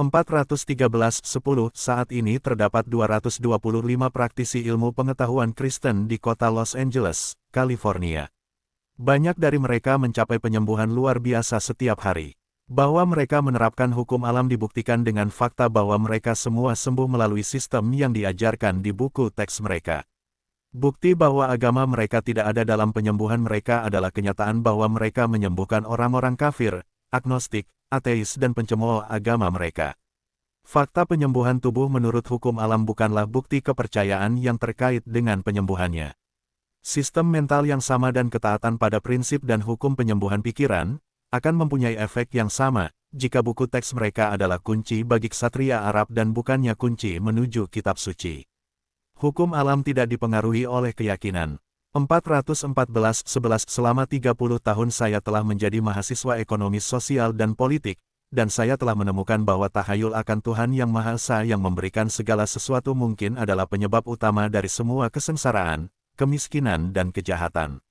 413-10 Saat ini terdapat 225 praktisi ilmu pengetahuan Kristen di kota Los Angeles, California. Banyak dari mereka mencapai penyembuhan luar biasa setiap hari. Bahwa mereka menerapkan hukum alam dibuktikan dengan fakta bahwa mereka semua sembuh melalui sistem yang diajarkan di buku teks mereka. Bukti bahwa agama mereka tidak ada dalam penyembuhan mereka adalah kenyataan bahwa mereka menyembuhkan orang-orang kafir, agnostik, ateis dan pencemooh agama mereka. Fakta penyembuhan tubuh menurut hukum alam bukanlah bukti kepercayaan yang terkait dengan penyembuhannya. Sistem mental yang sama dan ketaatan pada prinsip dan hukum penyembuhan pikiran akan mempunyai efek yang sama jika buku teks mereka adalah kunci bagi ksatria Arab dan bukannya kunci menuju kitab suci. Hukum alam tidak dipengaruhi oleh keyakinan. 414-11 Selama 30 tahun saya telah menjadi mahasiswa ekonomi sosial dan politik, dan saya telah menemukan bahwa tahayul akan Tuhan Yang Maha Esa yang memberikan segala sesuatu mungkin adalah penyebab utama dari semua kesengsaraan, kemiskinan dan kejahatan.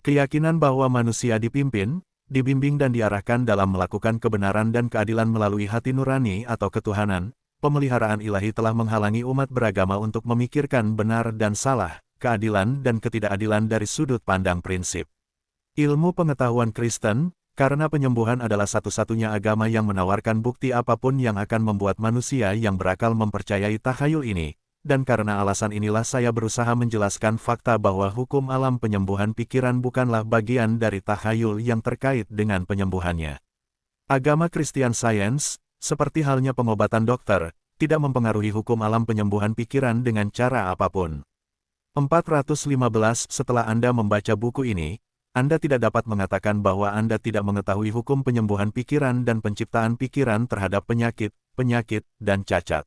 Keyakinan bahwa manusia dipimpin, dibimbing dan diarahkan dalam melakukan kebenaran dan keadilan melalui hati nurani atau ketuhanan, pemeliharaan ilahi telah menghalangi umat beragama untuk memikirkan benar dan salah, keadilan dan ketidakadilan dari sudut pandang prinsip. Ilmu pengetahuan Kristen, karena penyembuhan adalah satu-satunya agama yang menawarkan bukti apapun yang akan membuat manusia yang berakal mempercayai takhayul ini, dan karena alasan inilah saya berusaha menjelaskan fakta bahwa hukum alam penyembuhan pikiran bukanlah bagian dari takhayul yang terkait dengan penyembuhannya. Agama Christian Science, seperti halnya pengobatan dokter, tidak mempengaruhi hukum alam penyembuhan pikiran dengan cara apapun. 415 Setelah Anda membaca buku ini, Anda tidak dapat mengatakan bahwa Anda tidak mengetahui hukum penyembuhan pikiran dan penciptaan pikiran terhadap penyakit, dan cacat.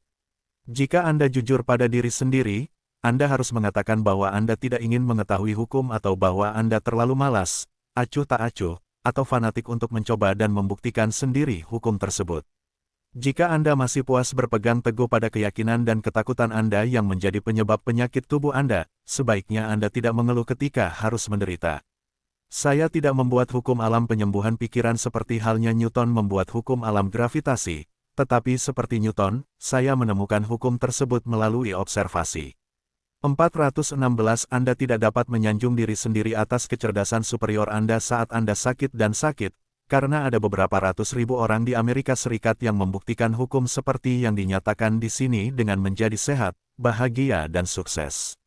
Jika Anda jujur pada diri sendiri, Anda harus mengatakan bahwa Anda tidak ingin mengetahui hukum atau bahwa Anda terlalu malas, acuh tak acuh, atau fanatik untuk mencoba dan membuktikan sendiri hukum tersebut. Jika Anda masih puas berpegang teguh pada keyakinan dan ketakutan Anda yang menjadi penyebab penyakit tubuh Anda, sebaiknya Anda tidak mengeluh ketika harus menderita. Saya tidak membuat hukum alam penyembuhan pikiran seperti halnya Newton membuat hukum alam gravitasi, tetapi seperti Newton, saya menemukan hukum tersebut melalui observasi. 416 Anda tidak dapat menyanjung diri sendiri atas kecerdasan superior Anda saat Anda sakit, karena ada beberapa ratus ribu orang di Amerika Serikat yang membuktikan hukum seperti yang dinyatakan di sini dengan menjadi sehat, bahagia dan sukses.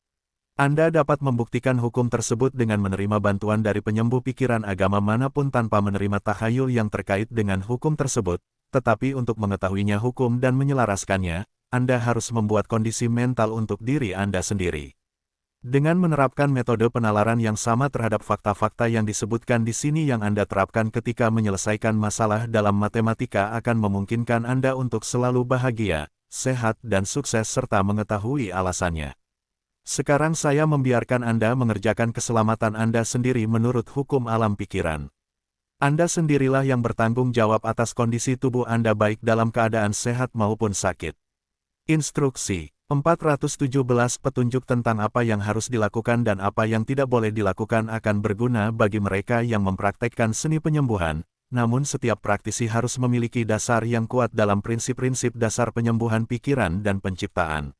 Anda dapat membuktikan hukum tersebut dengan menerima bantuan dari penyembuh pikiran agama manapun tanpa menerima takhayul yang terkait dengan hukum tersebut, tetapi untuk mengetahuinya hukum dan menyelaraskannya, Anda harus membuat kondisi mental untuk diri Anda sendiri. Dengan menerapkan metode penalaran yang sama terhadap fakta-fakta yang disebutkan di sini yang Anda terapkan ketika menyelesaikan masalah dalam matematika akan memungkinkan Anda untuk selalu bahagia, sehat dan sukses serta mengetahui alasannya. Sekarang saya membiarkan Anda mengerjakan keselamatan Anda sendiri menurut hukum alam pikiran. Anda sendirilah yang bertanggung jawab atas kondisi tubuh Anda baik dalam keadaan sehat maupun sakit. Instruksi 417 Petunjuk tentang apa yang harus dilakukan dan apa yang tidak boleh dilakukan akan berguna bagi mereka yang mempraktekkan seni penyembuhan, namun setiap praktisi harus memiliki dasar yang kuat dalam prinsip-prinsip dasar penyembuhan pikiran dan penciptaan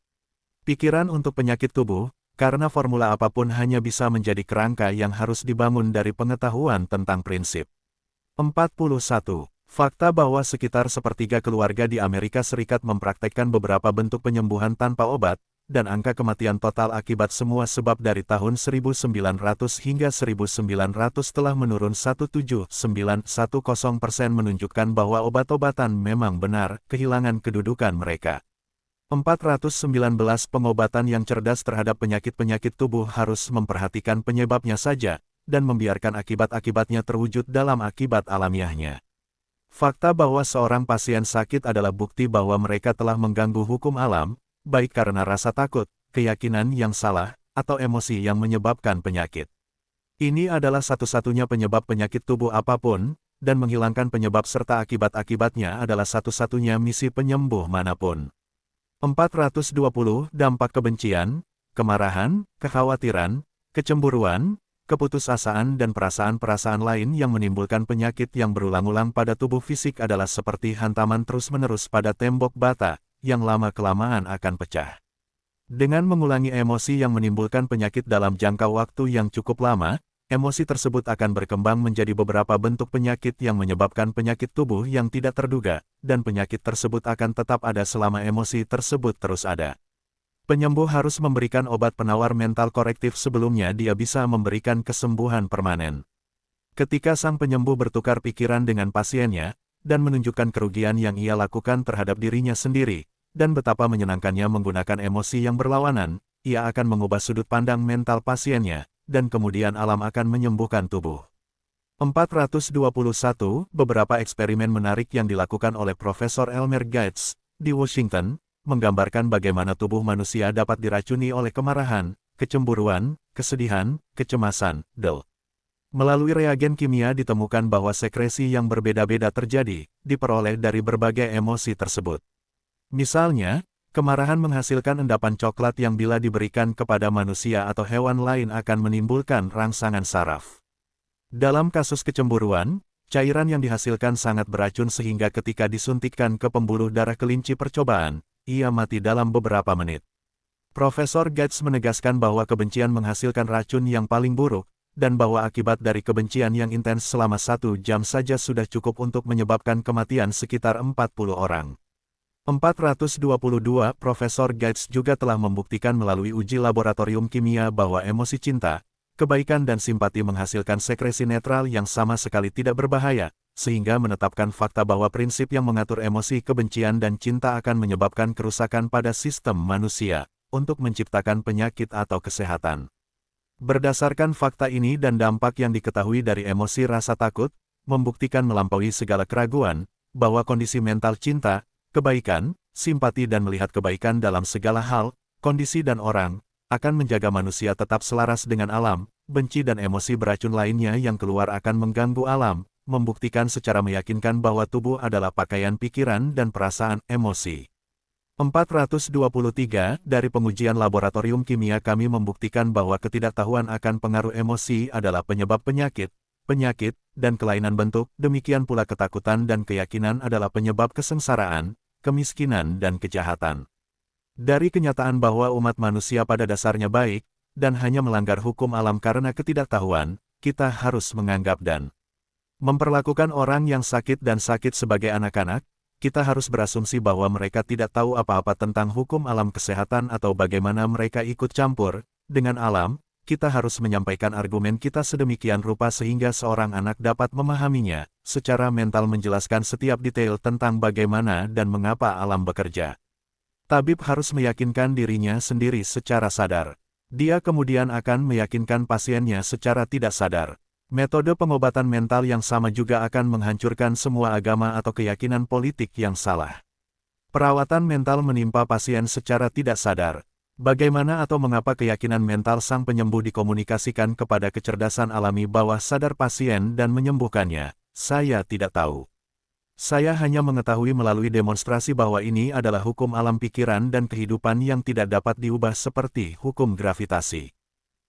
pikiran untuk penyakit tubuh, karena formula apapun hanya bisa menjadi kerangka yang harus dibangun dari pengetahuan tentang prinsip. 41. Fakta bahwa sekitar sepertiga keluarga di Amerika Serikat mempraktekkan beberapa bentuk penyembuhan tanpa obat, dan angka kematian total akibat semua sebab dari tahun 1900 hingga 1900 telah menurun 1,7910% menunjukkan bahwa obat-obatan memang benar kehilangan kedudukan mereka. 419 Pengobatan yang cerdas terhadap penyakit-penyakit tubuh harus memperhatikan penyebabnya saja, dan membiarkan akibat-akibatnya terwujud dalam akibat alamiahnya. Fakta bahwa seorang pasien sakit adalah bukti bahwa mereka telah mengganggu hukum alam, baik karena rasa takut, keyakinan yang salah, atau emosi yang menyebabkan penyakit. Ini adalah satu-satunya penyebab penyakit tubuh apapun, dan menghilangkan penyebab serta akibat-akibatnya adalah satu-satunya misi penyembuh manapun. 420 Dampak kebencian, kemarahan, kekhawatiran, kecemburuan, keputusasaan dan perasaan-perasaan lain yang menimbulkan penyakit yang berulang-ulang pada tubuh fisik adalah seperti hantaman terus-menerus pada tembok bata, yang lama-kelamaan akan pecah. Dengan mengulangi emosi yang menimbulkan penyakit dalam jangka waktu yang cukup lama, emosi tersebut akan berkembang menjadi beberapa bentuk penyakit yang menyebabkan penyakit tubuh yang tidak terduga, dan penyakit tersebut akan tetap ada selama emosi tersebut terus ada. Penyembuh harus memberikan obat penawar mental korektif sebelumnya dia bisa memberikan kesembuhan permanen. Ketika sang penyembuh bertukar pikiran dengan pasiennya, dan menunjukkan kerugian yang ia lakukan terhadap dirinya sendiri, dan betapa menyenangkannya menggunakan emosi yang berlawanan, ia akan mengubah sudut pandang mental pasiennya, dan kemudian alam akan menyembuhkan tubuh. 421. Beberapa eksperimen menarik yang dilakukan oleh Profesor Elmer Gates, di Washington, menggambarkan bagaimana tubuh manusia dapat diracuni oleh kemarahan, kecemburuan, kesedihan, kecemasan, del. Melalui reagen kimia ditemukan bahwa sekresi yang berbeda-beda terjadi, diperoleh dari berbagai emosi tersebut. Misalnya, kemarahan menghasilkan endapan coklat yang bila diberikan kepada manusia atau hewan lain akan menimbulkan rangsangan saraf. Dalam kasus kecemburuan, cairan yang dihasilkan sangat beracun sehingga ketika disuntikkan ke pembuluh darah kelinci percobaan, ia mati dalam beberapa menit. Profesor Gates menegaskan bahwa kebencian menghasilkan racun yang paling buruk, dan bahwa akibat dari kebencian yang intens selama 1 jam saja sudah cukup untuk menyebabkan kematian sekitar 40 orang. 422. Profesor Gates juga telah membuktikan melalui uji laboratorium kimia bahwa emosi cinta, kebaikan dan simpati menghasilkan sekresi netral yang sama sekali tidak berbahaya, sehingga menetapkan fakta bahwa prinsip yang mengatur emosi kebencian dan cinta akan menyebabkan kerusakan pada sistem manusia, untuk menciptakan penyakit atau kesehatan. Berdasarkan fakta ini dan dampak yang diketahui dari emosi rasa takut, membuktikan melampaui segala keraguan, bahwa kondisi mental cinta, kebaikan, simpati dan melihat kebaikan dalam segala hal, kondisi dan orang, akan menjaga manusia tetap selaras dengan alam, benci dan emosi beracun lainnya yang keluar akan mengganggu alam, membuktikan secara meyakinkan bahwa tubuh adalah pakaian pikiran dan perasaan emosi. 423. Dari pengujian laboratorium kimia kami membuktikan bahwa ketidaktahuan akan pengaruh emosi adalah penyebab penyakit, dan kelainan bentuk, demikian pula ketakutan dan keyakinan adalah penyebab kesengsaraan, kemiskinan dan kejahatan. Dari kenyataan bahwa umat manusia pada dasarnya baik, dan hanya melanggar hukum alam karena ketidaktahuan, kita harus menganggap dan memperlakukan orang yang sakit dan sakit sebagai anak-anak, kita harus berasumsi bahwa mereka tidak tahu apa-apa tentang hukum alam kesehatan atau bagaimana mereka ikut campur dengan alam. Kita harus menyampaikan argumen kita sedemikian rupa sehingga seorang anak dapat memahaminya, secara mental menjelaskan setiap detail tentang bagaimana dan mengapa alam bekerja. Tabib harus meyakinkan dirinya sendiri secara sadar. Dia kemudian akan meyakinkan pasiennya secara tidak sadar. Metode pengobatan mental yang sama juga akan menghancurkan semua agama atau keyakinan politik yang salah. Perawatan mental menimpa pasien secara tidak sadar. Bagaimana atau mengapa keyakinan mental sang penyembuh dikomunikasikan kepada kecerdasan alami bawah sadar pasien dan menyembuhkannya, saya tidak tahu. Saya hanya mengetahui melalui demonstrasi bahwa ini adalah hukum alam pikiran dan kehidupan yang tidak dapat diubah seperti hukum gravitasi.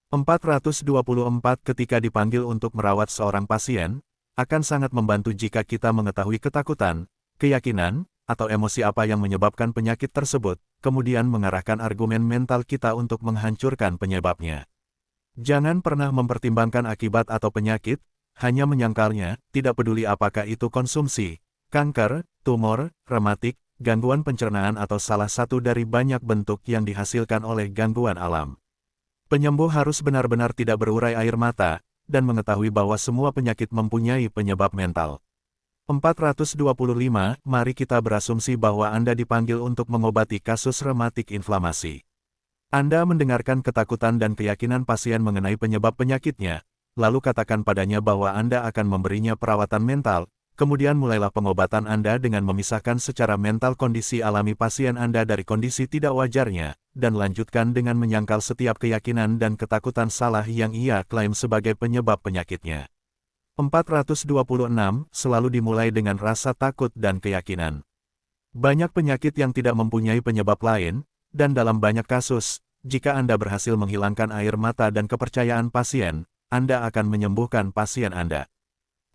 424. Ketika dipanggil untuk merawat seorang pasien, akan sangat membantu jika kita mengetahui ketakutan, keyakinan, atau emosi apa yang menyebabkan penyakit tersebut, kemudian mengarahkan argumen mental kita untuk menghancurkan penyebabnya. Jangan pernah mempertimbangkan akibat atau penyakit, hanya menyangkalnya, tidak peduli apakah itu konsumsi, kanker, tumor, rematik, gangguan pencernaan atau salah satu dari banyak bentuk yang dihasilkan oleh gangguan alam. Penyembuh harus benar-benar tidak berurai air mata, dan mengetahui bahwa semua penyakit mempunyai penyebab mental. 425. Mari kita berasumsi bahwa Anda dipanggil untuk mengobati kasus rematik inflamasi. Anda mendengarkan ketakutan dan keyakinan pasien mengenai penyebab penyakitnya, lalu katakan padanya bahwa Anda akan memberinya perawatan mental. Kemudian mulailah pengobatan Anda dengan memisahkan secara mental kondisi alami pasien Anda dari kondisi tidak wajarnya, dan lanjutkan dengan menyangkal setiap keyakinan dan ketakutan salah yang ia klaim sebagai penyebab penyakitnya. 426. Selalu dimulai dengan rasa takut dan keyakinan. Banyak penyakit yang tidak mempunyai penyebab lain, dan dalam banyak kasus, jika Anda berhasil menghilangkan air mata dan kepercayaan pasien, Anda akan menyembuhkan pasien Anda.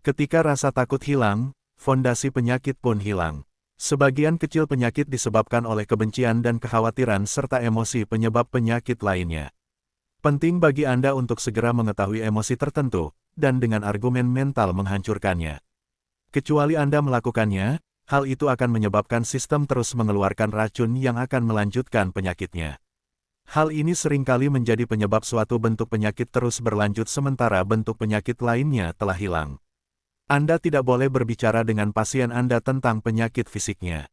Ketika rasa takut hilang, fondasi penyakit pun hilang. Sebagian kecil penyakit disebabkan oleh kebencian dan kekhawatiran serta emosi penyebab penyakit lainnya. Penting bagi Anda untuk segera mengetahui emosi tertentu, dan dengan argumen mental menghancurkannya. Kecuali Anda melakukannya, hal itu akan menyebabkan sistem terus mengeluarkan racun yang akan melanjutkan penyakitnya. Hal ini seringkali menjadi penyebab suatu bentuk penyakit terus berlanjut sementara bentuk penyakit lainnya telah hilang. Anda tidak boleh berbicara dengan pasien Anda tentang penyakit fisiknya.